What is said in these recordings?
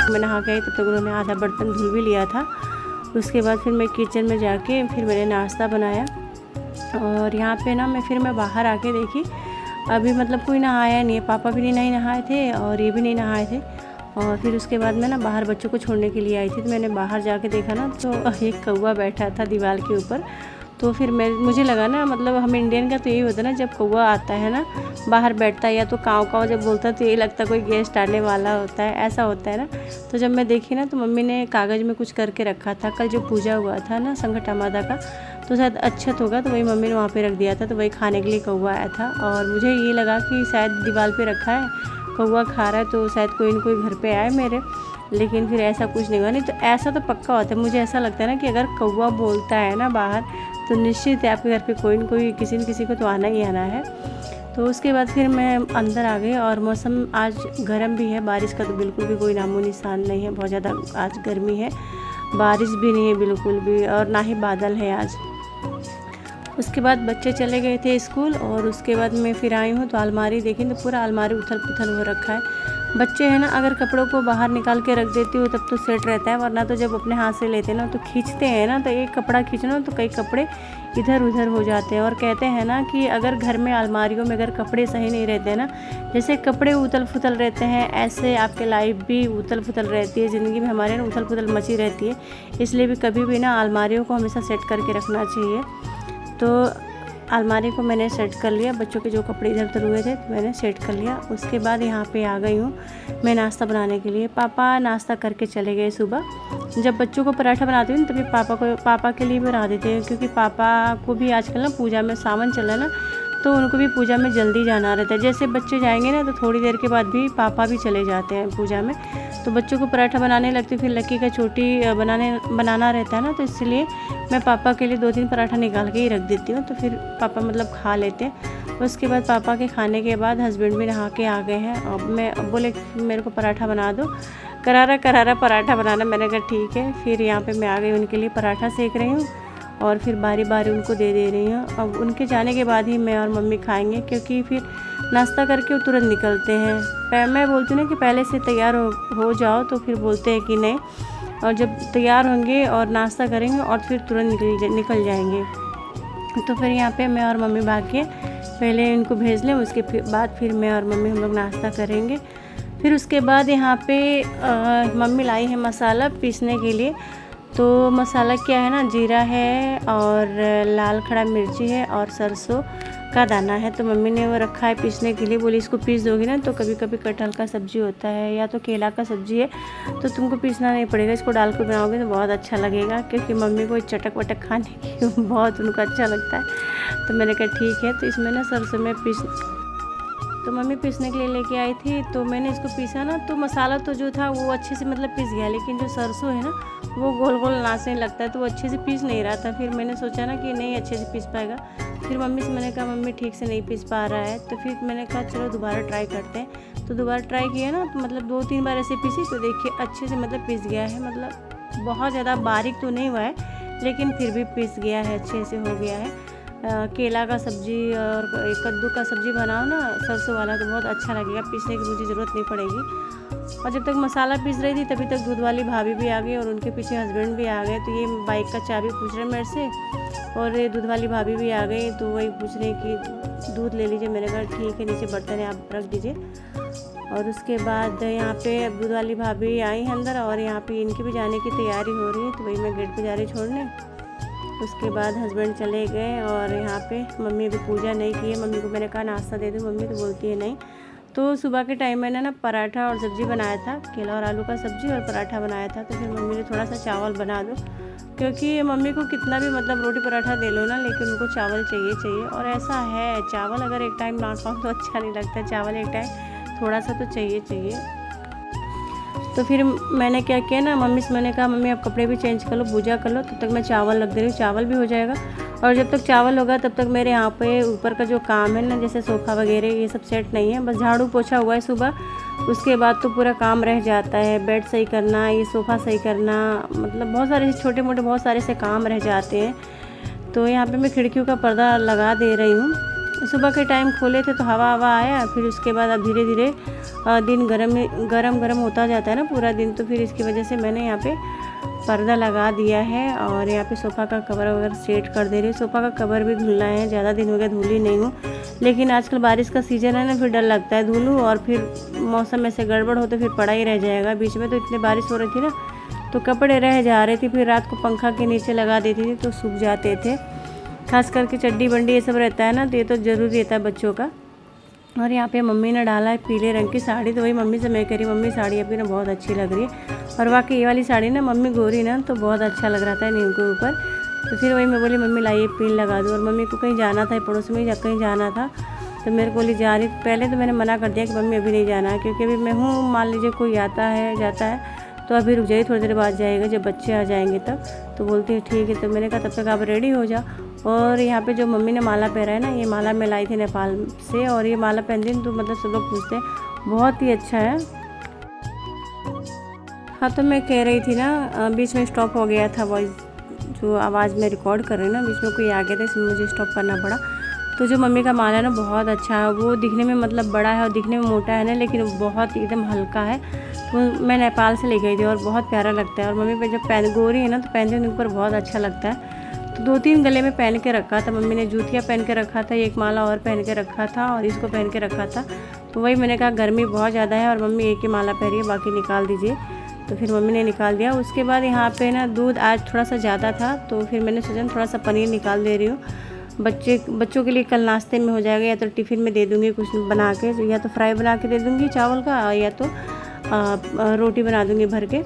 मैं नहा के आई तब तक उन्होंने आधा बर्तन धुल भी लिया था। उसके बाद फिर मैं किचन में जाके फिर मैंने नाश्ता बनाया। और यहाँ पे ना मैं बाहर आके देखी, अभी मतलब कोई नहाया नहीं है, पापा भी नहीं नहाए थे और ये भी नहीं नहाए थे। और फिर उसके बाद मैं ना बाहर बच्चों को छोड़ने के लिए आई थी, तो मैंने बाहर जाके देखा ना तो एक कौवा बैठा था दीवार के ऊपर। तो फिर मुझे लगा ना, मतलब हम इंडियन का तो यही होता है ना, जब कौवा आता है ना बाहर बैठता है या तो काँव काँव जब बोलता है तो यही लगता है कोई गेस्ट आने वाला होता है, ऐसा होता है ना। तो जब मैं देखी ना तो मम्मी ने कागज़ में कुछ करके रखा था, कल जो पूजा हुआ था ना संकटा माता का, तो शायद अच्छत होगा, तो वही मम्मी ने वहाँ पे रख दिया था, तो वही खाने के लिए कौवा आया था। और मुझे ये लगा कि शायद दीवार पे रखा है, कौवा खा रहा है, तो शायद कोई न कोई घर पे आए मेरे। लेकिन फिर ऐसा कुछ नहीं हुआ। नहीं तो ऐसा तो पक्का होता है, मुझे ऐसा लगता है ना कि अगर कौवा बोलता है ना बाहर, तो निश्चित है आपके घर पे कोई न कोई किसी न किसी को तो आना ही आना है। तो उसके बाद फिर मैं अंदर आ गई और मौसम आज गर्म भी है, बारिश का तो बिल्कुल भी कोई नामो निशान नहीं है, बहुत ज़्यादा आज गर्मी है, बारिश भी नहीं है बिल्कुल भी, और ना ही बादल है आज। उसके बाद बच्चे चले गए थे स्कूल और उसके बाद मैं फिर आई हूँ तो अलमारी देखी तो पूरा अलमारी उथल पुथल हो रखा है। बच्चे हैं ना, अगर कपड़ों को बाहर निकाल के रख देती हूँ तब तो सेट रहता है, वरना तो जब अपने हाथ से लेते हैं ना तो खींचते हैं ना, तो एक कपड़ा खींचना तो कई कपड़े इधर उधर हो जाते हैं। और कहते हैं ना कि अगर घर में अलमारियों में अगर कपड़े सही नहीं रहते हैं ना, जैसे कपड़े उथल फुथल रहते हैं, ऐसे आपके लाइफ भी उथल फुथल रहती है, ज़िंदगी में हमारे ना उथल फुथल मची रहती है। इसलिए भी कभी भी ना अलमारियों को हमेशा सेट करके रखना चाहिए। तो अलमारी को मैंने सेट कर लिया, बच्चों के जो कपड़े इधर उधर हुए थे तो मैंने सेट कर लिया। उसके बाद यहाँ पे आ गई हूँ मैं नाश्ता बनाने के लिए। पापा नाश्ता करके चले गए सुबह। जब बच्चों को पराठा बनाती हूँ तभी पापा के लिए बना देते हैं, क्योंकि पापा को भी आजकल ना पूजा में सावन चल रहा है ना, तो उनको भी पूजा में जल्दी जाना रहता है। जैसे बच्चे जाएंगे ना तो थोड़ी देर के बाद भी पापा भी चले जाते हैं पूजा में, तो बच्चों को पराठा बनाने लगती, फिर लक्की का चोटी बनाना रहता है ना, तो इसलिए मैं पापा के लिए 2-3 पराठा निकाल के ही रख देती हूँ, तो फिर पापा मतलब खा लेते हैं। उसके बाद पापा के खाने के बाद हस्बैंड भी नहा के आ गए हैं। अब बोले मेरे को पराठा बना दो, करारा करारा पराठा बनाना। मैंने कहा ठीक है। फिर यहाँ पे मैं आ गई, उनके लिए पराठा सेक रही हूँ और फिर बारी बारी उनको दे रही हूँ। अब उनके जाने के बाद ही मैं और मम्मी खाएंगे, क्योंकि फिर नाश्ता करके वो तुरंत निकलते हैं। मैं बोलती हूँ ना कि पहले से तैयार हो जाओ, तो फिर बोलते हैं कि नहीं, और जब तैयार होंगे और नाश्ता करेंगे और फिर तुरंत निकल जाएंगे। तो फिर यहाँ पे मैं और मम्मी भाग के पहले इनको भेज लें, उसके बाद फिर मैं और मम्मी हम लोग नाश्ता करेंगे। फिर उसके बाद यहाँ पे मम्मी लाई है मसाला पीसने के लिए। तो मसाला क्या है ना, जीरा है और लाल खड़ा मिर्ची है और सरसों का दाना है। तो मम्मी ने वो रखा है पीसने के लिए, बोली इसको पीस दोगी ना तो कभी कभी कटहल का सब्जी होता है या तो केला का सब्जी है, तो तुमको पीसना नहीं पड़ेगा, इसको डाल कर बनाओगे तो बहुत अच्छा लगेगा। क्योंकि मम्मी को चटक वटक खाने की बहुत उनको अच्छा लगता है। तो मैंने कहा ठीक है। तो इसमें ना सरसों में तो मम्मी पीसने के लिए लेके आई थी, तो मैंने इसको पीसा ना, तो मसाला तो जो था वो अच्छे से मतलब पीस गया, लेकिन जो सरसों है ना वो गोल गोल नाचने लगता है, तो वो अच्छे से पीस नहीं रहा था। फिर मैंने सोचा ना कि नहीं अच्छे से पीस पाएगा। फिर मम्मी से मैंने कहा मम्मी ठीक से नहीं पीस पा रहा है, तो फिर मैंने कहा चलो दोबारा ट्राई करते हैं। तो दोबारा ट्राई किया ना, तो मतलब 2-3 बार ऐसे पीसी, तो देखिए अच्छे से मतलब पीस गया है। मतलब बहुत ज़्यादा बारीक तो नहीं हुआ है, लेकिन फिर भी पीस गया है, अच्छे से हो गया है। केला का सब्जी और कद्दू का सब्जी बनाओ ना सरसों वाला, तो बहुत अच्छा लगेगा, पीसने की मुझे ज़रूरत नहीं पड़ेगी। और जब तक मसाला पीस रही थी तभी तक दूध वाली भाभी भी आ गई और उनके पीछे हस्बैंड भी आ गए। तो ये बाइक का चाबी पूछ रहे मेरे से, और ये दूध वाली भाभी भी आ गई, तो वही पूछ रहे कि दूध ले लीजिए। मैंने कहा ठीक है, नीचे बर्तन है आप रख दीजिए। और उसके बाद यहाँ पे दूध वाली भाभी आई अंदर और यहाँ पे इनकी भी जाने की तैयारी हो रही है, तो वही मैं गेट पे जा रही छोड़ने। उसके बाद हस्बैंड चले गए और यहाँ पे मम्मी अभी पूजा नहीं की है। मम्मी को मैंने कहा नाश्ता दे दूँ, मम्मी तो बोलती है नहीं। तो सुबह के टाइम मैंने ना पराठा और सब्ज़ी बनाया था, केला और आलू का सब्ज़ी और पराठा बनाया था। तो फिर मम्मी ने थोड़ा सा चावल बना दो, क्योंकि मम्मी को कितना भी मतलब रोटी पराठा दे लो ना, लेकिन उनको चावल चाहिए। और ऐसा है, चावल अगर एक टाइम ना खाओ तो अच्छा नहीं लगता, चावल एक टाइम थोड़ा सा तो चाहिए। तो फिर मैंने क्या किया ना, मम्मी से मैंने कहा मम्मी आप कपड़े भी चेंज कर लो, पूजा कर लो, तब तक मैं चावल रख दे रही हूँ, चावल भी हो जाएगा। और जब तक चावल होगा तब तक मेरे यहाँ पे ऊपर का जो काम है ना, जैसे सोफ़ा वगैरह ये सब सेट नहीं है, बस झाड़ू पोछा हुआ है सुबह। उसके बाद तो पूरा काम रह जाता है, बेड सही करना, ये सोफ़ा सही करना, मतलब बहुत सारे छोटे मोटे बहुत सारे से काम रह जाते हैं। तो यहाँ पे मैं खिड़कियों का पर्दा लगा दे रही हूँ। सुबह के टाइम खोले थे तो हवा आया, फिर उसके बाद अब धीरे धीरे दिन गरम होता जाता है ना पूरा दिन, तो फिर इसकी वजह से मैंने यहाँ पे पर्दा लगा दिया है और यहाँ पे सोफ़ा का कवर वगैरह सेट कर दे रही हूँ। सोफ़ा का कवर भी धुलना है, ज़्यादा दिन हो गया धुली नहीं हूँ, लेकिन आजकल बारिश का सीज़न है ना, फिर डर लगता है धुलूँ और फिर मौसम ऐसे गड़बड़ हो तो फिर पड़ा ही रह जाएगा। बीच में तो इतनी बारिश हो रही थी ना, तो कपड़े रह जा रहे थे, फिर रात को पंखा के नीचे लगा देती थी तो सूख जाते थे। खास करके चड्डी बंडी ये सब रहता है ना, तो ये तो ज़रूरी रहता है बच्चों का। और यहाँ पे मम्मी ने डाला है पीले रंग की साड़ी, तो वही मम्मी से मैं कह रही, मम्मी साड़ी अभी ना बहुत अच्छी लग रही है। और वाकई ये वाली साड़ी ना मम्मी गोरी ना तो बहुत अच्छा लग रहा था नीम के ऊपर, तो फिर वही मैं बोली मम्मी लाइए पिन लगा दूँ। और मम्मी को कहीं जाना था, पड़ोस में कहीं जाना था, तो मेरे को जा रही। पहले तो मैंने मना कर दिया कि मम्मी अभी नहीं जाना है, क्योंकि अभी मैं हूँ, मान लीजिए कोई आता है जाता है तो अभी रुक जाइए, थोड़ी देर बाद जाएगा, जब बच्चे आ जाएंगे तब। तो बोलती है ठीक है, तो मैंने कहा तब तक आप रेडी हो जाओ। और यहाँ पे जो मम्मी ने माला पहना है ना, ये माला मैं लाई थी नेपाल से, और ये माला पहनती हूँ तो मतलब सब लोग पूछते हैं बहुत ही अच्छा है। हाँ, तो मैं कह रही थी ना, बीच में स्टॉप हो गया था, वॉइस जो आवाज़ में रिकॉर्ड कर रही हूँ ना, बीच में कोई आ गया था, इसमें मुझे स्टॉप करना पड़ा। तो जो मम्मी का माला है ना बहुत अच्छा है, वो दिखने में मतलब बड़ा है और दिखने में मोटा है ना, लेकिन बहुत एकदम हल्का है। तो मैं नेपाल से ले गई थी और बहुत प्यारा लगता है। और मम्मी पे जब गोरी है ना तो पहनते हैं ऊपर बहुत अच्छा लगता है। तो 2-3 गले में पहन के रखा था मम्मी ने, जूतियाँ पहन के रखा था, एक माला और पहन के रखा था और इसको पहन के रखा था। तो वही मैंने कहा गर्मी बहुत ज़्यादा है और मम्मी एक ही माला पहनी है, बाकी निकाल दीजिए। तो फिर मम्मी ने निकाल दिया। उसके बाद यहाँ पे ना दूध आज थोड़ा सा ज़्यादा था, तो फिर मैंने सोचा थोड़ा सा पनीर निकाल दे रही हूँ। बच्चों के लिए कल नाश्ते में हो जाएगा, या तो टिफ़िन में दे दूँगी कुछ बना के, या तो फ्राई बना के दे दूँगी चावल का, या तो रोटी बना दूँगी भर के।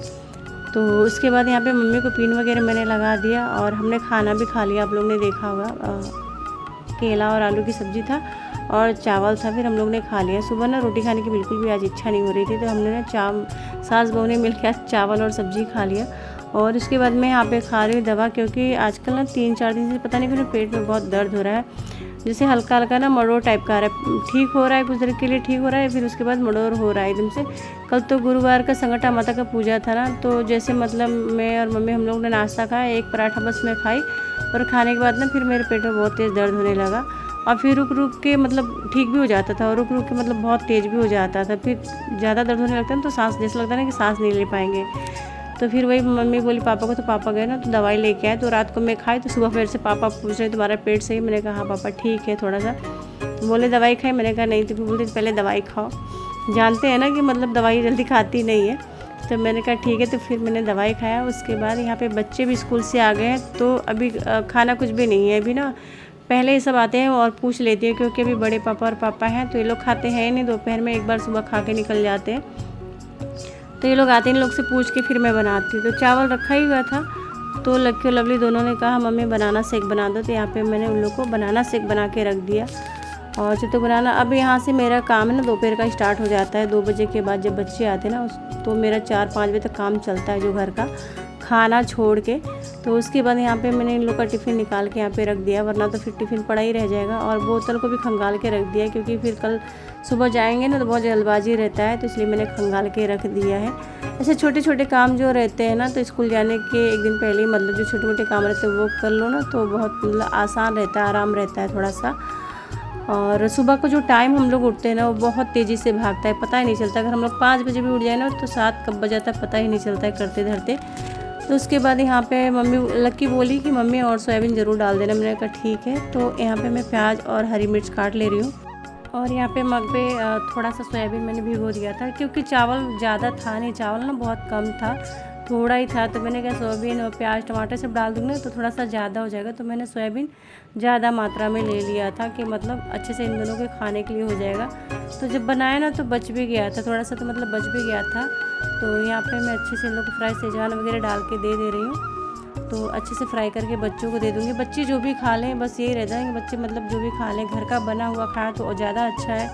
तो उसके बाद यहाँ पे मम्मी को पिन वगैरह मैंने लगा दिया और हमने खाना भी खा लिया। आप लोग ने देखा होगा, केला और आलू की सब्ज़ी था और चावल था, फिर हम लोग ने खा लिया। सुबह ना रोटी खाने की बिल्कुल भी आज इच्छा नहीं हो रही थी, तो हमने ना सास बहू ने मिल के चावल और सब्ज़ी खा लिया। और उसके बाद मैं यहाँ पे खा रही हूँ दवा, क्योंकि आजकल ना 3-4 दिन से पता नहीं क्यों पेट में बहुत दर्द हो रहा है, जैसे हल्का हल्का ना मड़ोर टाइप का आ रहा है। ठीक हो रहा है, कुछ देर के लिए ठीक हो रहा है, फिर उसके बाद मड़ोर हो रहा है एकदम से। कल तो गुरुवार का संगटा माता का पूजा था ना, तो जैसे मतलब मैं और मम्मी हम लोग ने नाश्ता खाया, एक पराठा बस मैं खाई, और खाने के बाद ना फिर मेरे पेट में बहुत तेज़ दर्द होने लगा। और फिर रुक रुक के मतलब ठीक भी हो जाता था, और रुक रुक के मतलब बहुत तेज़ भी हो जाता था। फिर ज़्यादा दर्द होने लगता है ना, तो सांस जैसे लगता है ना कि सांस नहीं ले पाएंगे। तो फिर वही मम्मी बोली पापा को, तो पापा गए ना तो दवाई लेके आए। तो रात को मैं खाई, तो सुबह फिर से पापा पूछ रहे तुम्हारा पेट सही? मैंने कहा हाँ पापा ठीक है थोड़ा सा। तो बोले दवाई खाई? मैंने कहा नहीं। तो फिर बोलते पहले दवाई खाओ, जानते हैं ना कि मतलब दवाई जल्दी खाती नहीं है। तो मैंने कहा ठीक है, तो फिर मैंने दवाई खाया। उसके बाद यहाँ पे बच्चे भी स्कूल से आ गए हैं, तो अभी खाना कुछ भी नहीं है अभी ना। पहले ये सब आते हैं और पूछ लेती है, क्योंकि अभी बड़े पापा और पापा हैं, तो ये लोग खाते हैं नहीं, दोपहर में एक बार सुबह खा के निकल जाते हैं। तो ये लोग आते हैं, इन लोग से पूछ के फिर मैं बनाती हूँ। तो चावल रखा ही हुआ था, तो लक्की और लवली दोनों ने कहा मम्मी बनाना शेक बना दो, तो यहाँ पे मैंने उन लोग को बनाना शेक बना के रख दिया। और जो तो बनाना, अब यहाँ से मेरा काम है ना दोपहर का स्टार्ट हो जाता है 2 बजे के बाद, जब बच्चे आते हैं ना, तो मेरा 4-5 बजे तक काम चलता है जो घर का, खाना छोड़ के। तो उसके बाद यहाँ पे मैंने इन लोग का टिफ़िन निकाल के यहाँ पे रख दिया, वरना तो फिर टिफ़िन पड़ा ही रह जाएगा। और बोतल को भी खंगाल के रख दिया, क्योंकि फिर कल सुबह जाएंगे ना तो बहुत जल्दबाजी रहता है, तो इसलिए मैंने खंगाल के रख दिया है। ऐसे छोटे छोटे काम जो रहते हैं ना, तो स्कूल जाने के एक दिन पहले ही मतलब जो छोटे मोटे काम रहते हैं वो कर लो ना, तो बहुत मतलब आसान रहता है, आराम रहता है थोड़ा सा। और सुबह को जो टाइम हम लोग उठते हैं ना, वो बहुत तेज़ी से भागता है, पता ही नहीं चलता। अगर हम लोग 5 बजे भी उठ जाए ना, तो 7 कब बज जाता है पता ही नहीं चलता है करते धरते। तो उसके बाद यहाँ पे मम्मी लक्की बोली कि मम्मी और सोयाबीन ज़रूर डाल देना। मैंने कहा ठीक है। तो यहाँ पे मैं प्याज और हरी मिर्च काट ले रही हूँ, और यहाँ पे मग पे थोड़ा सा सोयाबीन मैंने भिगो दिया था, क्योंकि चावल ज़्यादा था नहीं, चावल ना बहुत कम था, थोड़ा ही था। तो मैंने कहा सोयाबीन और प्याज टमाटर सब डाल दूँगी तो थोड़ा सा ज़्यादा हो जाएगा, तो मैंने सोयाबीन ज़्यादा मात्रा में ले लिया था, कि मतलब अच्छे से इन दोनों के खाने के लिए हो जाएगा। तो जब बनाया ना तो बच भी गया था थोड़ा सा, तो मतलब बच भी गया था। तो यहाँ पे मैं अच्छे से इन लोग को फ्राई सेजवान वगैरह डाल के दे रही हूँ। तो अच्छे से फ्राई करके बच्चों को दे दूँगी। बच्चे जो भी खा लें, बस यही रहता है कि बच्चे मतलब जो भी खा लें, घर का बना हुआ खाएं तो ज़्यादा अच्छा है।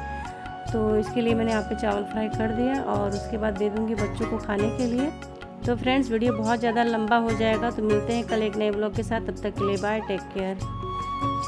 तो इसके लिए मैंने यहाँ पे चावल फ्राई कर दिया, और उसके बाद दे दूँगी बच्चों को खाने के लिए। तो फ्रेंड्स, वीडियो बहुत ज़्यादा लंबा हो जाएगा, तो मिलते हैं कल एक नए ब्लॉग के साथ। तब तक के लिए बाय, टेक केयर।